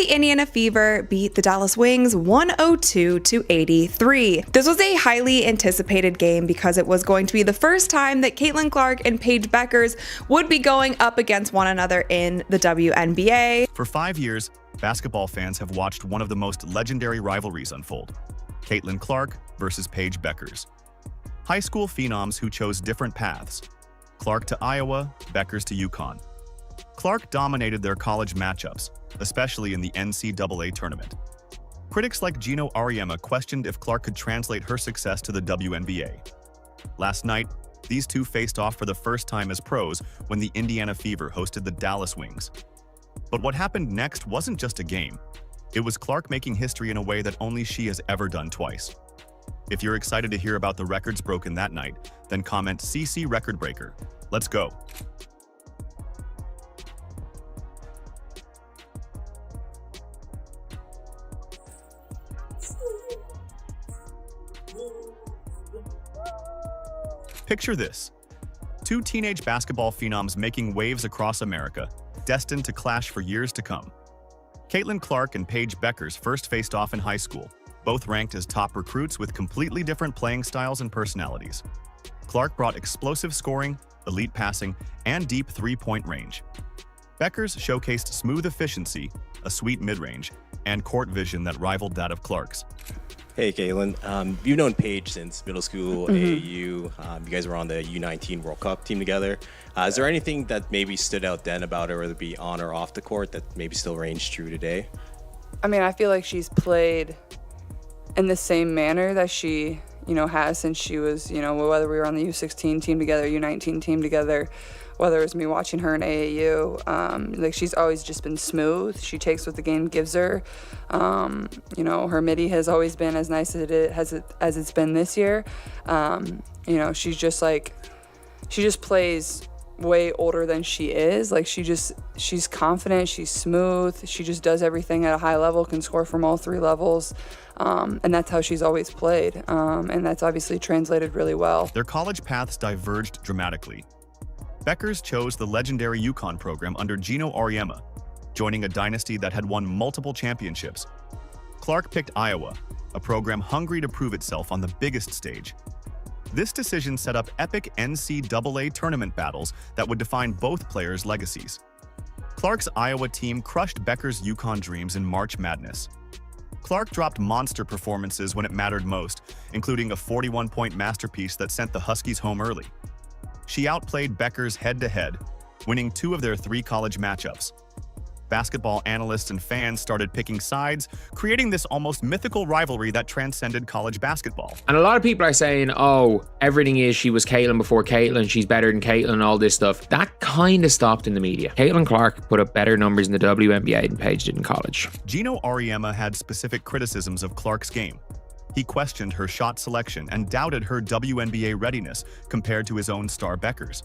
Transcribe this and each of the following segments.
the Indiana Fever beat the Dallas Wings 102-83. This was a highly anticipated game because it was going to be the first time that Caitlin Clark and Paige Bueckers would be going up against one another in the WNBA. For 5 years, basketball fans have watched one of the most legendary rivalries unfold: Caitlin Clark versus Paige Bueckers. High school phenoms who chose different paths: Clark to Iowa, Bueckers to UConn. Clark dominated their college matchups, especially in the NCAA tournament. Critics like Gino Auriemma questioned if Clark could translate her success to the WNBA. Last night, these two faced off for the first time as pros when the Indiana Fever hosted the Dallas Wings. But what happened next wasn't just a game. It was Clark making history in a way that only she has ever done twice. If you're excited to hear about the records broken that night, then comment CC Record Breaker. Let's go. Picture this: two teenage basketball phenoms making waves across America, destined to clash for years to come. Caitlin Clark and Paige Bueckers first faced off in high school, both ranked as top recruits with completely different playing styles and personalities. Clark brought explosive scoring, elite passing, and deep three-point range. Bueckers showcased smooth efficiency, a sweet mid-range, and court vision that rivaled that of Clark's. Hey, Caitlin. You've known Paige since middle school, AAU. You guys were on the U19 World Cup team together. Is there anything that maybe stood out then about her, whether it be on or off the court, that maybe still reigns true today? I mean, I feel like she's played in the same manner that she, has since she was, whether we were on the U16 team together, U19 team together, whether it was me watching her in AAU, she's always just been smooth. She takes what the game gives her. Her midi has always been as nice as it's been this year. She just plays way older than she is. She's confident, she's smooth, she just does everything at a high level, can score from all three levels. And that's how she's always played. And that's obviously translated really well. Their college paths diverged dramatically. Bueckers chose the legendary UConn program under Gino Auriemma, joining a dynasty that had won multiple championships. Clark picked Iowa, a program hungry to prove itself on the biggest stage. This decision set up epic NCAA tournament battles that would define both players' legacies. Clark's Iowa team crushed Bueckers' UConn dreams in March Madness. Clark dropped monster performances when it mattered most, including a 41-point masterpiece that sent the Huskies home early. She outplayed Bueckers head-to-head, winning 2 of their 3 college matchups. Basketball analysts and fans started picking sides, creating this almost mythical rivalry that transcended college basketball. And a lot of people are saying, oh, everything is she was Caitlin before Caitlin, she's better than Caitlin, and all this stuff. That kind of stopped in the media. Caitlin Clark put up better numbers in the WNBA than Paige did in college. Gino Auriemma had specific criticisms of Clark's game. He questioned her shot selection and doubted her WNBA readiness compared to his own star Bueckers.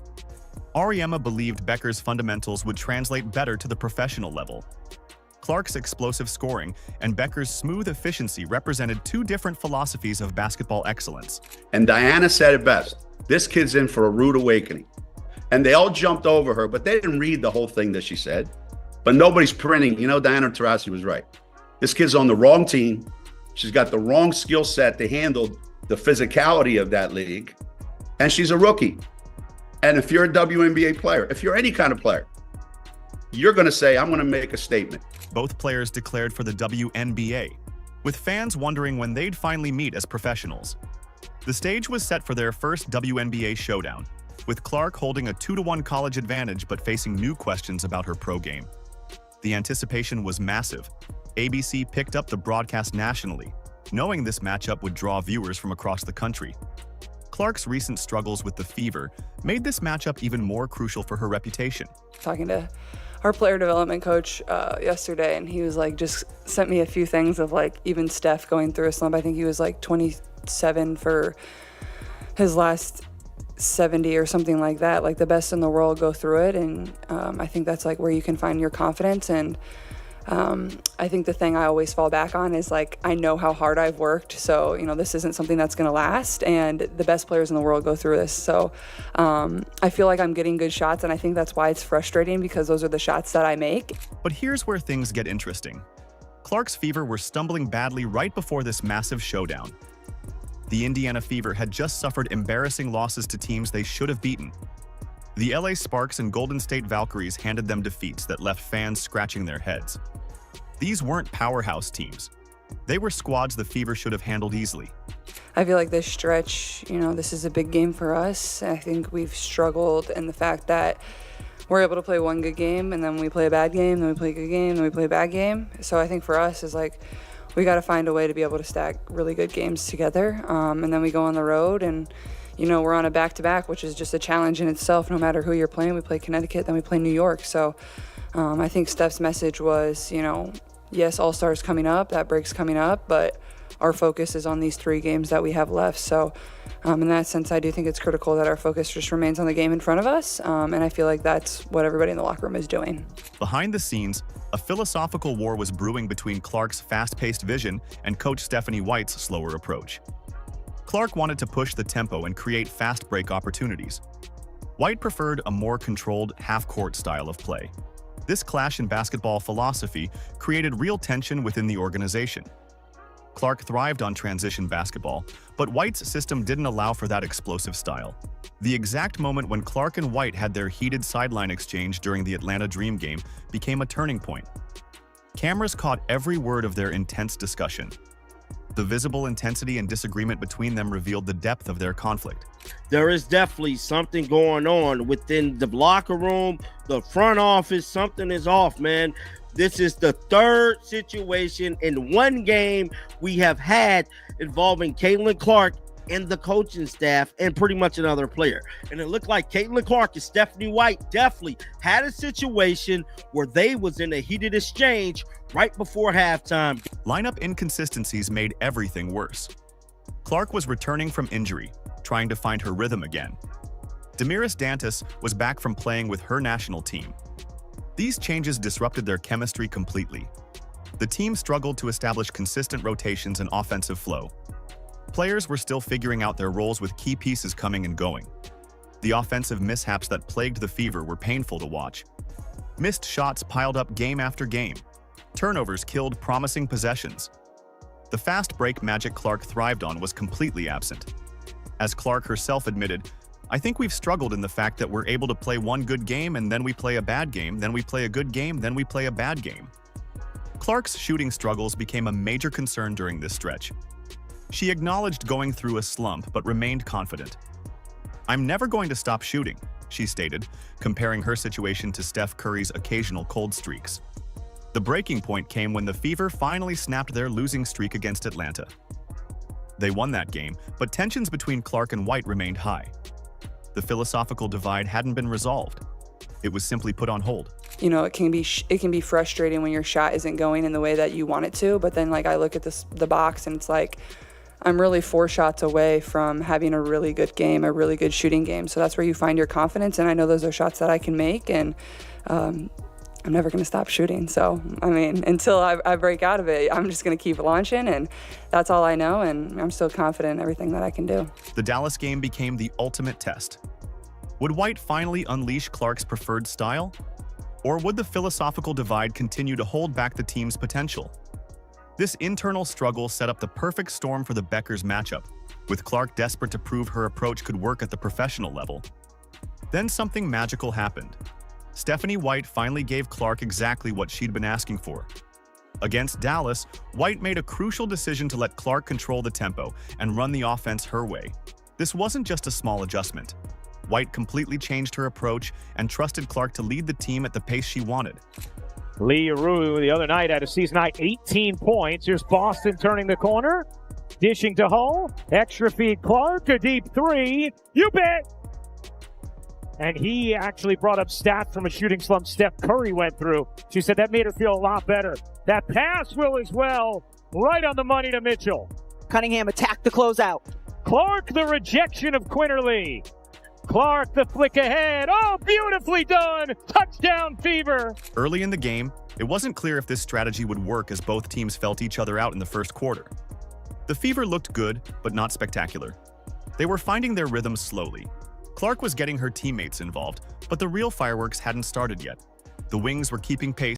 Auriemma believed Bueckers' fundamentals would translate better to the professional level. Clark's explosive scoring and Bueckers' smooth efficiency represented 2 different philosophies of basketball excellence. And Diana said it best: this kid's in for a rude awakening. And they all jumped over her, but they didn't read the whole thing that she said. But nobody's printing. Diana Taurasi was right. This kid's on the wrong team. She's got the wrong skill set to handle the physicality of that league. And she's a rookie. And if you're a WNBA player, if you're any kind of player, you're going to say, I'm going to make a statement. Both players declared for the WNBA, with fans wondering when they'd finally meet as professionals. The stage was set for their first WNBA showdown, with Clark holding a 2-1 college advantage but facing new questions about her pro game. The anticipation was massive. ABC picked up the broadcast nationally, knowing this matchup would draw viewers from across the country. Clark's recent struggles with the Fever made this matchup even more crucial for her reputation. Talking to our player development coach yesterday, and he was just sent me a few things of even Steph going through a slump. I think he was 27 for his last 70 or something like that. The best in the world go through it, and I think that's where you can find your confidence. And I think the thing I always fall back on is I know how hard I've worked, so this isn't something that's going to last, and the best players in the world go through this. So I feel like I'm getting good shots, and I think that's why it's frustrating, because those are the shots that I make. But here's where things get interesting. Clark's Fever were stumbling badly right before this massive showdown. The Indiana Fever had just suffered embarrassing losses to teams they should have beaten. The LA Sparks and Golden State Valkyries handed them defeats that left fans scratching their heads. These weren't powerhouse teams. They were squads the Fever should have handled easily. I feel like this stretch, this is a big game for us. I think we've struggled in the fact that we're able to play one good game and then we play a bad game, then we play a good game, then we play a bad game. So I think for us is like, we got to find a way to be able to stack really good games together. And then we go on the road and, we're on a back-to-back, which is just a challenge in itself. No matter who you're playing, we play Connecticut, then we play New York. So I think Steph's message was, yes, All-Stars coming up, that break's coming up, but our focus is on these 3 games that we have left. So in that sense, I do think it's critical that our focus just remains on the game in front of us. And I feel like that's what everybody in the locker room is doing. Behind the scenes, a philosophical war was brewing between Clark's fast-paced vision and Coach Stephanie White's slower approach. Clark wanted to push the tempo and create fast break opportunities. White preferred a more controlled half-court style of play. This clash in basketball philosophy created real tension within the organization. Clark thrived on transition basketball, but White's system didn't allow for that explosive style. The exact moment when Clark and White had their heated sideline exchange during the Atlanta Dream game became a turning point. Cameras caught every word of their intense discussion. The visible intensity and disagreement between them revealed the depth of their conflict. There is definitely something going on within the locker room, the front office. Something is off, man. This is the 3rd situation in one game we have had involving Caitlin Clark and the coaching staff and pretty much another player. And it looked like Caitlin Clark and Stephanie White definitely had a situation where they was in a heated exchange right before halftime. Lineup inconsistencies made everything worse. Clark was returning from injury, trying to find her rhythm again. Damiris Dantas was back from playing with her national team. These changes disrupted their chemistry completely. The team struggled to establish consistent rotations and offensive flow. Players were still figuring out their roles with key pieces coming and going. The offensive mishaps that plagued the Fever were painful to watch. Missed shots piled up game after game. Turnovers killed promising possessions. The fast break magic Clark thrived on was completely absent. As Clark herself admitted, "I think we've struggled in the fact that we're able to play one good game and then we play a bad game, then we play a good game, then we play a bad game." Clark's shooting struggles became a major concern during this stretch. She acknowledged going through a slump but remained confident. "I'm never going to stop shooting," she stated, comparing her situation to Steph Curry's occasional cold streaks. The breaking point came when the Fever finally snapped their losing streak against Atlanta. They won that game, but tensions between Clark and White remained high. The philosophical divide hadn't been resolved. It was simply put on hold. It can be frustrating when your shot isn't going in the way that you want it to, but then I look at the box and it's like, I'm really 4 shots away from having a really good game, a really good shooting game. So that's where you find your confidence, and I know those are shots that I can make, and I'm never going to stop shooting. So, until I break out of it, I'm just going to keep launching, and that's all I know, and I'm still confident in everything that I can do. The Dallas game became the ultimate test. Would White finally unleash Clark's preferred style? Or would the philosophical divide continue to hold back the team's potential? This internal struggle set up the perfect storm for the Bueckers matchup, with Clark desperate to prove her approach could work at the professional level. Then something magical happened. Stephanie White finally gave Clark exactly what she'd been asking for. Against Dallas, White made a crucial decision to let Clark control the tempo and run the offense her way. This wasn't just a small adjustment. White completely changed her approach and trusted Clark to lead the team at the pace she wanted. Lee Aru the other night had a season high 18 points. Here's Boston turning the corner. Dishing to Hull. Extra feed Clark. A deep 3. You bet! And he actually brought up stats from a shooting slump Steph Curry went through. She said that made her feel a lot better. That pass will as well. Right on the money to Mitchell. Cunningham attacked the closeout. Clark, the rejection of Quinterly. Clark, the flick ahead. Oh, beautifully done. Touchdown, Fever. Early in the game, it wasn't clear if this strategy would work as both teams felt each other out in the first quarter. The Fever looked good, but not spectacular. They were finding their rhythm slowly. Clark was getting her teammates involved, but the real fireworks hadn't started yet. The Wings were keeping pace